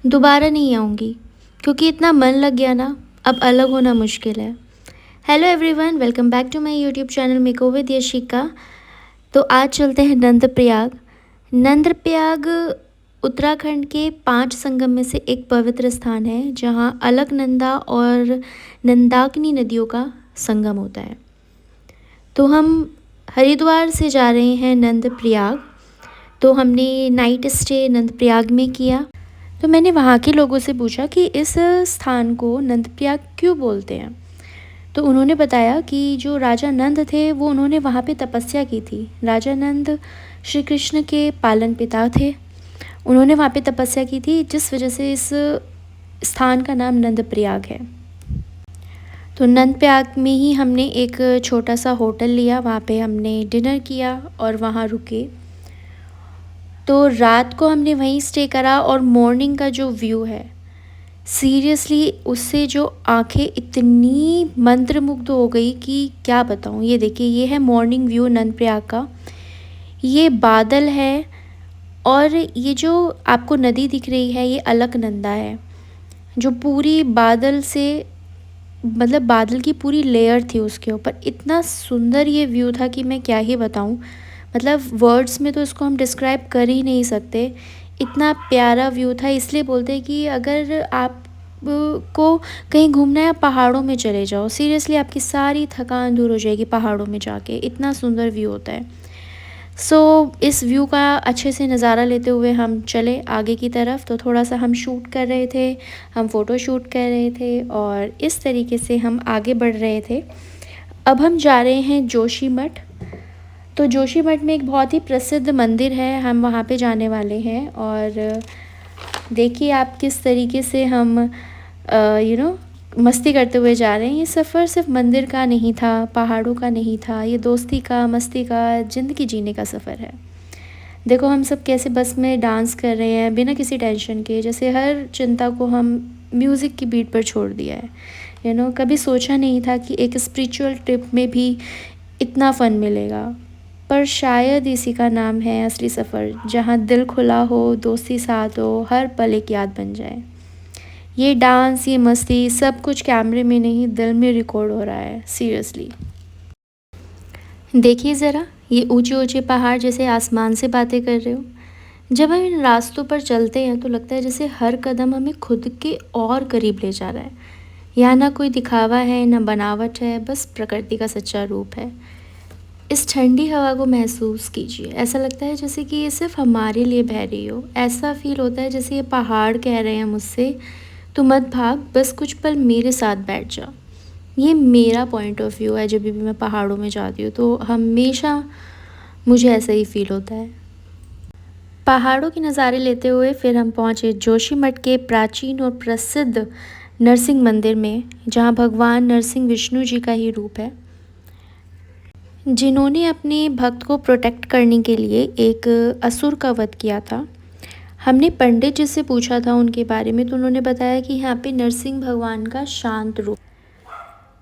दोबारा नहीं आऊँगी क्योंकि इतना मन लग गया ना, अब अलग होना मुश्किल है। Hello everyone, welcome back to my YouTube channel मेको विद यशिका। तो आज चलते हैं नंदप्रयाग। नंदप्रयाग उत्तराखंड के 5 संगम में से एक पवित्र स्थान है जहाँ अलकनंदा और नंदाकिनी नदियों का संगम होता है। तो हम हरिद्वार से जा रहे हैं नंदप्रयाग। तो हमने नाइट स्टे नंदप्रयाग में किया। तो मैंने वहाँ के लोगों से पूछा कि इस स्थान को नंदप्रयाग क्यों बोलते हैं। तो उन्होंने बताया कि जो राजा नंद थे वो उन्होंने वहाँ पे तपस्या की थी। राजा नंद श्री कृष्ण के पालन पिता थे। उन्होंने वहाँ पे तपस्या की थी, जिस वजह से इस स्थान का नाम नंदप्रयाग है। तो नंदप्रयाग में ही हमने एक छोटा सा होटल लिया, वहाँ पे हमने डिनर किया और वहाँ रुके। तो रात को हमने वहीं स्टे करा और मॉर्निंग का जो व्यू है, सीरियसली उससे जो आंखें इतनी मंत्रमुग्ध हो गई कि क्या बताऊँ। ये देखिए, ये है मॉर्निंग व्यू नंदप्रयाग का। ये बादल है और ये जो आपको नदी दिख रही है ये अलकनंदा है, जो पूरी बादल से मतलब बादल की पूरी लेयर थी उसके ऊपर। इतना सुंदर ये व्यू था कि मैं क्या ही बताऊँ। मतलब वर्ड्स में तो इसको हम डिस्क्राइब कर ही नहीं सकते, इतना प्यारा व्यू था। इसलिए बोलते हैं कि अगर आप को कहीं घूमना है, पहाड़ों में चले जाओ, सीरियसली आपकी सारी थकान दूर हो जाएगी पहाड़ों में जाके, इतना सुंदर व्यू होता है। इस व्यू का अच्छे से नज़ारा लेते हुए हम चले आगे की तरफ। तो थोड़ा सा हम शूट कर रहे थे, हम फ़ोटो शूट कर रहे थे और इस तरीके से हम आगे बढ़ रहे थे। अब हम जा रहे हैं जोशीमठ। तो जोशीमठ में एक बहुत ही प्रसिद्ध मंदिर है, हम वहाँ पे जाने वाले हैं। और देखिए आप किस तरीके से हम मस्ती करते हुए जा रहे हैं। ये सफ़र सिर्फ मंदिर का नहीं था, पहाड़ों का नहीं था, ये दोस्ती का, मस्ती का, ज़िंदगी जीने का सफ़र है। देखो हम सब कैसे बस में डांस कर रहे हैं बिना किसी टेंशन के, जैसे हर चिंता को हम म्यूज़िक की बीट पर छोड़ दिया है। कभी सोचा नहीं था कि एक स्पिरिचुअल ट्रिप में भी इतना फ़न मिलेगा, पर शायद इसी का नाम है असली सफ़र, जहाँ दिल खुला हो, दोस्ती साथ हो, हर पल एक याद बन जाए। ये डांस, ये मस्ती, सब कुछ कैमरे में नहीं, दिल में रिकॉर्ड हो रहा है, सीरियसली। देखिए ज़रा, ये ऊंचे ऊंचे पहाड़ जैसे आसमान से बातें कर रहे हो। जब हम इन रास्तों पर चलते हैं तो लगता है जैसे हर कदम हमें खुद के और करीब ले जा रहा है। यहाँ ना कोई दिखावा है, ना बनावट है, बस प्रकृति का सच्चा रूप है। इस ठंडी हवा को महसूस कीजिए, ऐसा लगता है जैसे कि ये सिर्फ हमारे लिए बह रही हो। ऐसा फील होता है जैसे ये पहाड़ कह रहे हैं मुझसे, तो मत भाग, बस कुछ पल मेरे साथ बैठ जा। ये मेरा पॉइंट ऑफ व्यू है। जब भी मैं पहाड़ों में जाती हूँ तो हमेशा मुझे ऐसा ही फील होता है। पहाड़ों के नज़ारे लेते हुए फिर हम पहुँचे जोशीमठ के प्राचीन और प्रसिद्ध नरसिंह मंदिर में, जहाँ भगवान नरसिंह विष्णु जी का ही रूप है, जिन्होंने अपने भक्त को प्रोटेक्ट करने के लिए एक असुर का वध किया था। हमने पंडित जी से पूछा था उनके बारे में, तो उन्होंने बताया कि यहाँ पे नरसिंह भगवान का शांत रूप।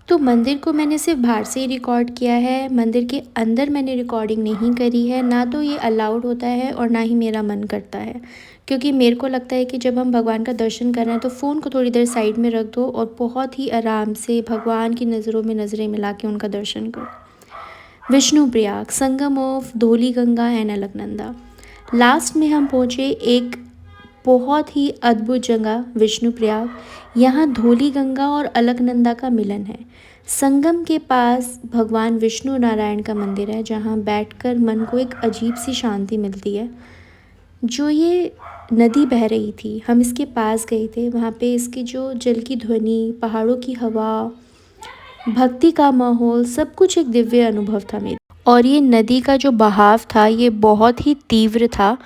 तो मंदिर को मैंने सिर्फ बाहर से ही रिकॉर्ड किया है, मंदिर के अंदर मैंने रिकॉर्डिंग नहीं करी है। ना तो ये अलाउड होता है और ना ही मेरा मन करता है, क्योंकि मेरे को लगता है कि जब हम भगवान का दर्शन कर रहे हैं तो फ़ोन को थोड़ी देर साइड में रख दो और बहुत ही आराम से भगवान की नज़रों में नज़रें मिला के उनका दर्शन करो। विष्णु प्रयाग, संगम of Dhauli Ganga and Alaknanda. Last में हम पहुँचे एक बहुत ही अद्भुत जगह विष्णु प्रयाग। यहाँ धौली गंगा और अलकनंदा का मिलन है। संगम के पास भगवान विष्णु नारायण का मंदिर है, जहाँ बैठकर मन को एक अजीब सी शांति मिलती है। जो ये नदी बह रही थी, हम इसके पास गए थे, वहाँ पे इसकी जो जल की ध्वनि, पहाड़ों की हवा, भक्ति का माहौल, सब कुछ एक दिव्य अनुभव था मेरा। और ये नदी का जो बहाव था ये बहुत ही तीव्र था,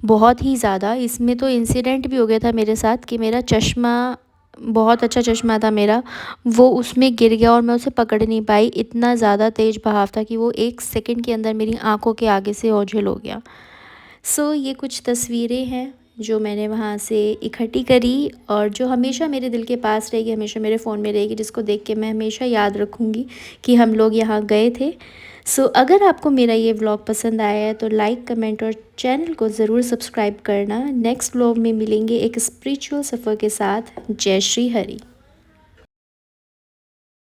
बहुत ही ज़्यादा। इसमें तो इंसिडेंट भी हो गया था मेरे साथ कि मेरा चश्मा, बहुत अच्छा चश्मा था मेरा, वो उसमें गिर गया और मैं उसे पकड़ नहीं पाई। इतना ज़्यादा तेज़ बहाव था कि वो 1 सेकंड के अंदर मेरी आंखों के आगे से ओझल हो गया। ये कुछ तस्वीरें हैं जो मैंने वहाँ से इकट्ठी करी और जो हमेशा मेरे दिल के पास रहेगी, हमेशा मेरे फ़ोन में रहेगी, जिसको देख के मैं हमेशा याद रखूँगी कि हम लोग यहाँ गए थे। अगर आपको मेरा ये व्लॉग पसंद आया है तो लाइक, कमेंट और चैनल को ज़रूर सब्सक्राइब करना। नेक्स्ट व्लॉग में मिलेंगे एक स्पिरिचुअल सफ़र के साथ। जय श्री हरि।